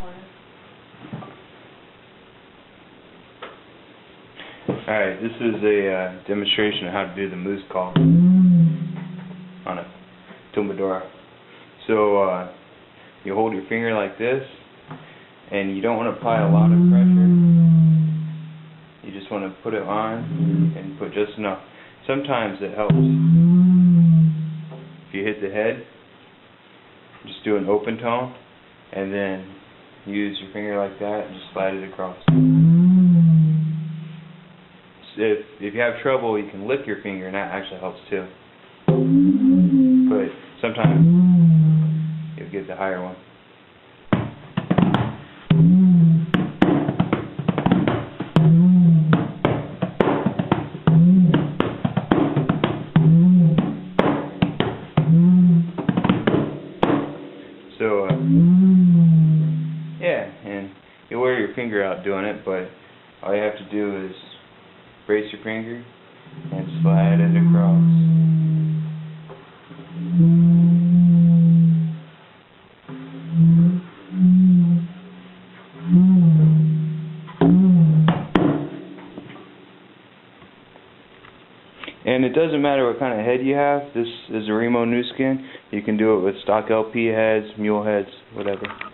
Alright, this is a demonstration of how to do the moose call on a Tumbadora. So, you hold your finger like this, and you don't want to apply a lot of pressure. You just want to put it on and put just enough. Sometimes it helps. If you hit the head, just do an open tone, and then use your finger like that and just slide it across. If you have trouble, you can lick your finger, and that actually helps too. But sometimes you'll get the higher one. So, yeah, and you wear your finger out doing it, but all you have to do is brace your finger and slide it across. And it doesn't matter what kind of head you have. This is a Remo new skin. You can do it with stock LP heads, mule heads, whatever.